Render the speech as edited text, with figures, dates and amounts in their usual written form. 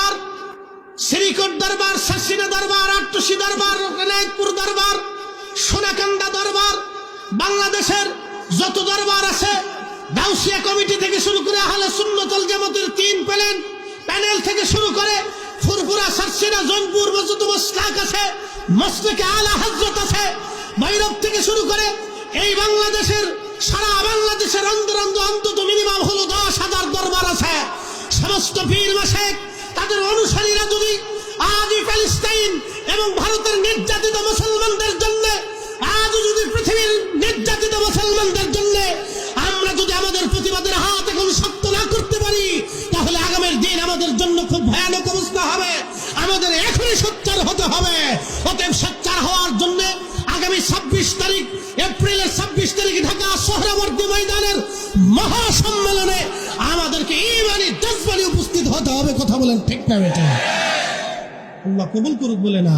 দরবার, শ্রীকোট দরবার, শাসিনা দরবার, আট্টুসি দরবার, রেনায়তপুর দরবার, সোনাকান্দা দরবার, বাংলাদেশের যত দরবার আছে, গাউসিয়া কমিটি থেকে শুরু করে আহলে সুন্নাত ওয়াল জামাতের 3 প্যানেল থেকে শুরু করে ফুরফুরা, শাসিনা, জৈনপুর যত মসলাক আছে, মসলকে আলা হযরত আছে, ভৈরব থেকে শুরু করে এই বাংলাদেশের সারা বাংলাদেশের অন্তত মিনিমাম হলো 10,000 দরবার আছে। সমস্ত পীর মাশায়েখ তাদের অনুসারীরা যদি আজ ফিলিস্তিন এবং ভারতের নির্যাতিত মুসলমানদের জন্য, আজ যদি পৃথিবীর নির্যাতিত মুসলমানদের জন্য আমরা যদি আমাদের প্রতিবাদের হাত এখন শক্ত না করতে পারি, তাহলে আগামীর দিন আমাদের জন্য খুব ভয়ানক অবস্থা হবে। আমাদের এখনই সোচ্চার হতে হবে। অতএব সোচ্চার হওয়ার জন্য আগামী 26 তারিখ, এপ্রিলের 26 তারিখ ঢাকা সোহরাওয়ার্দী ময়দানের মহাসম্মেলনে আমাদেরকে ঈমানি জজবানি উপস্থিত হতে হবে। কথা বলেন ঠিক না বেটা? আল্লাহ কবুল করুক বলে না।